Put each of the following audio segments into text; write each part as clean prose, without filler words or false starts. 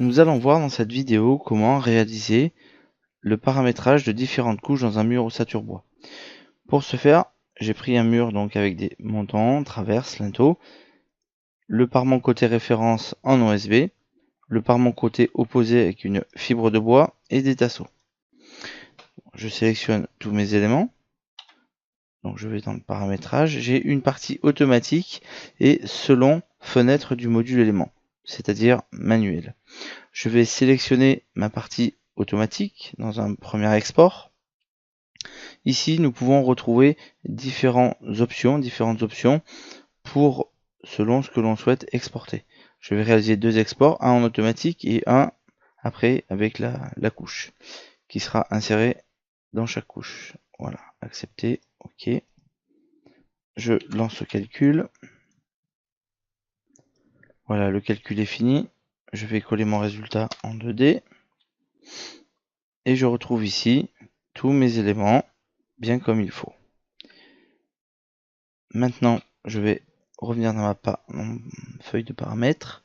Nous allons voir dans cette vidéo comment réaliser le paramétrage de différentes couches dans un mur ossature bois. Pour ce faire, j'ai pris un mur donc avec des montants, traverses, linteaux, le parement côté référence en OSB, le parement côté opposé avec une fibre de bois et des tasseaux. Je sélectionne tous mes éléments. Donc je vais dans le paramétrage, j'ai une partie automatique et selon fenêtre du module élément, c'est-à-dire manuel. Je vais sélectionner ma partie automatique dans un premier export. Ici, nous pouvons retrouver différentes options pour selon ce que l'on souhaite exporter. Je vais réaliser deux exports, un en automatique et un après avec la couche qui sera insérée dans chaque couche. Voilà, accepter, ok. Je lance le calcul. Voilà, le calcul est fini. Je vais coller mon résultat en 2D. Et je retrouve ici tous mes éléments bien comme il faut. Maintenant, je vais revenir dans ma feuille de paramètres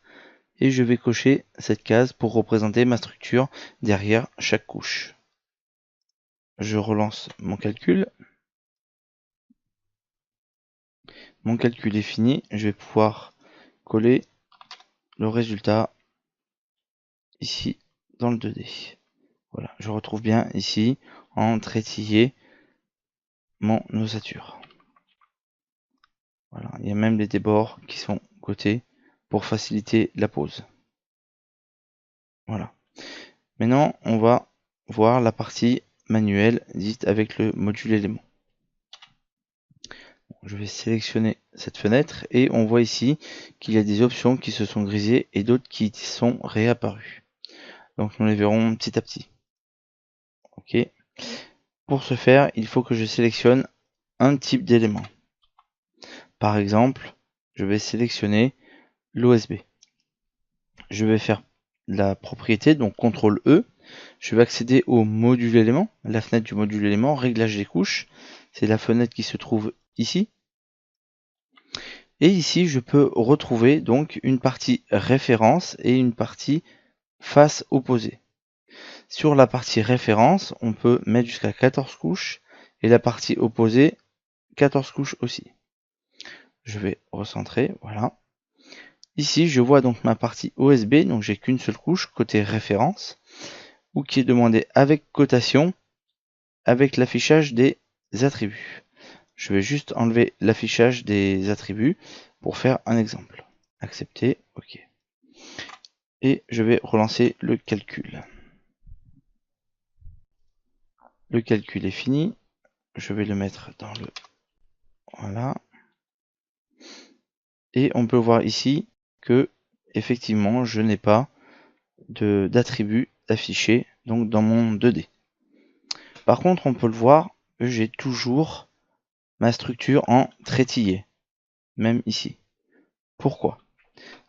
et je vais cocher cette case pour représenter ma structure derrière chaque couche. Je relance mon calcul. Mon calcul est fini. Je vais pouvoir coller le résultat ici dans le 2D. Voilà, je retrouve bien ici en trétillé mon ossature. Voilà, il y a même les débords qui sont cotés pour faciliter la pose. Voilà. Maintenant, on va voir la partie manuelle dite avec le module élément. Je vais sélectionner cette fenêtre et on voit ici qu'il y a des options qui se sont grisées et d'autres qui sont réapparues. Donc nous les verrons petit à petit. Ok. Pour ce faire, il faut que je sélectionne un type d'élément. Par exemple, je vais sélectionner l'OSB. Je vais faire la propriété, donc CTRL E. Je vais accéder au module élément, la fenêtre du module élément, réglage des couches. C'est la fenêtre qui se trouve ici. Et ici, je peux retrouver donc une partie référence et une partie face opposée. Sur la partie référence, on peut mettre jusqu'à 14 couches et la partie opposée, 14 couches aussi. Je vais recentrer, voilà. Ici, je vois donc ma partie OSB, donc j'ai qu'une seule couche côté référence, ou qui est demandée avec cotation, avec l'affichage des attributs. Je vais juste enlever l'affichage des attributs pour faire un exemple. Accepter, ok. Et je vais relancer le calcul. Le calcul est fini. Je vais le mettre dans le... Voilà. Et on peut voir ici que, effectivement, je n'ai pas d'attributs affichés donc dans mon 2D. Par contre, on peut le voir, j'ai toujours ma structure en trétillé, même ici. Pourquoi?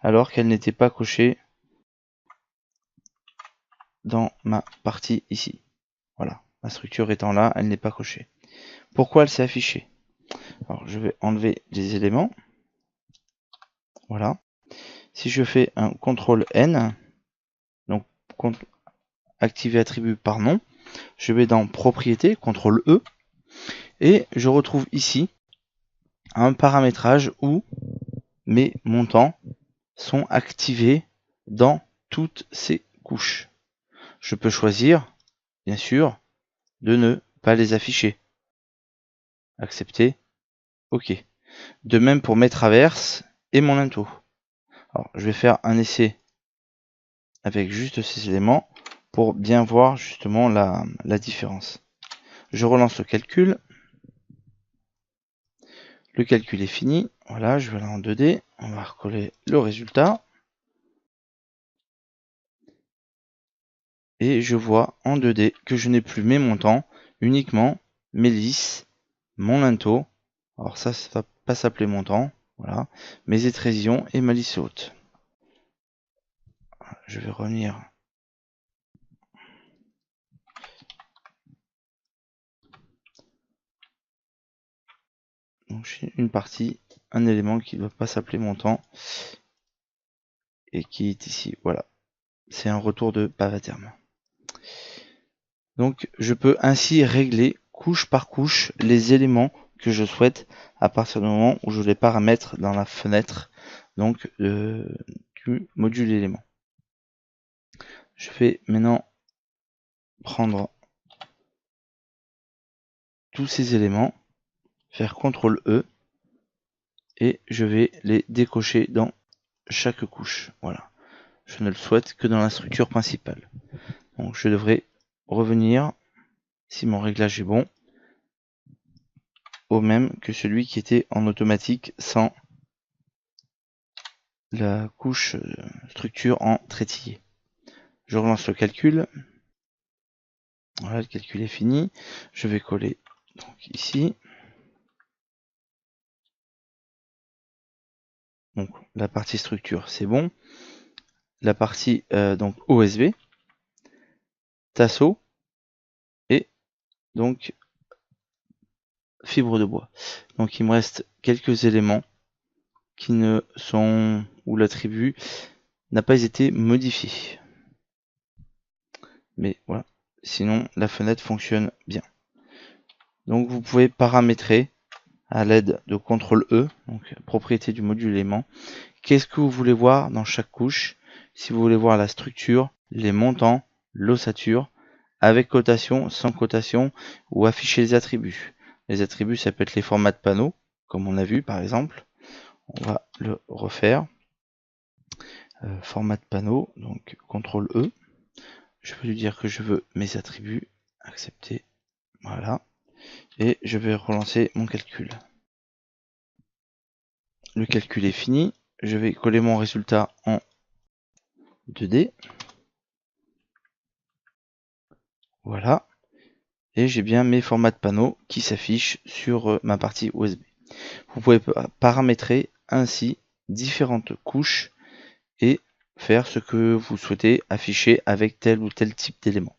Alors qu'elle n'était pas cochée dans ma partie ici. Voilà, ma structure étant là, elle n'est pas cochée. Pourquoi elle s'est affichée? Alors, je vais enlever les éléments. Voilà. Si je fais un CTRL N, donc activer attribut par nom, je vais dans propriété, CTRL E, et je retrouve ici un paramétrage où mes montants sont activés dans toutes ces couches. Je peux choisir, bien sûr, de ne pas les afficher. Accepter, ok. De même pour mes traverses et mon linteau. Alors, je vais faire un essai avec juste ces éléments pour bien voir justement la différence. Je relance le calcul. Le calcul est fini. Voilà, je vais aller en 2D. On va recoller le résultat. Et je vois en 2D que je n'ai plus mes montants, uniquement mes lisses, mon linteau. Alors ça va pas s'appeler montant. Voilà, mes étrésions et ma lisse haute. Je vais revenir. Donc j'ai une partie, un élément qui ne doit pas s'appeler montant et qui est ici. Voilà. c'est un retour de Pavaterm. Donc je peux ainsi régler couche par couche les éléments que je souhaite à partir du moment où je les paramètre dans la fenêtre donc du module élément. Je vais maintenant prendre tous ces éléments, faire CTRL E et je vais les décocher dans chaque couche. Voilà. Je ne le souhaite que dans la structure principale. Donc je devrais revenir, si mon réglage est bon, au même que celui qui était en automatique sans la couche structure en trétillé. Je relance le calcul. Voilà, le calcul est fini. Je vais coller donc ici. Donc la partie structure, c'est bon. La partie donc OSB, tasseau et donc fibre de bois. Donc il me reste quelques éléments qui ne sont où l'attribut n'a pas été modifié. Mais voilà, sinon la fenêtre fonctionne bien. Donc vous pouvez paramétrer à l'aide de CTRL E, donc propriété du module élément, qu'est-ce que vous voulez voir dans chaque couche. Si vous voulez voir la structure, les montants, l'ossature, avec cotation, sans cotation, ou afficher les attributs. Les attributs, ça peut être les formats de panneaux, comme on a vu par exemple. On va le refaire. Format de panneau, donc CTRL E. Je peux lui dire que je veux mes attributs, accepter, voilà. Et je vais relancer mon calcul. Le calcul est fini. Je vais coller mon résultat en 2D. Voilà. Et j'ai bien mes formats de panneaux qui s'affichent sur ma partie USB. Vous pouvez paramétrer ainsi différentes couches et faire ce que vous souhaitez afficher avec tel ou tel type d'élément.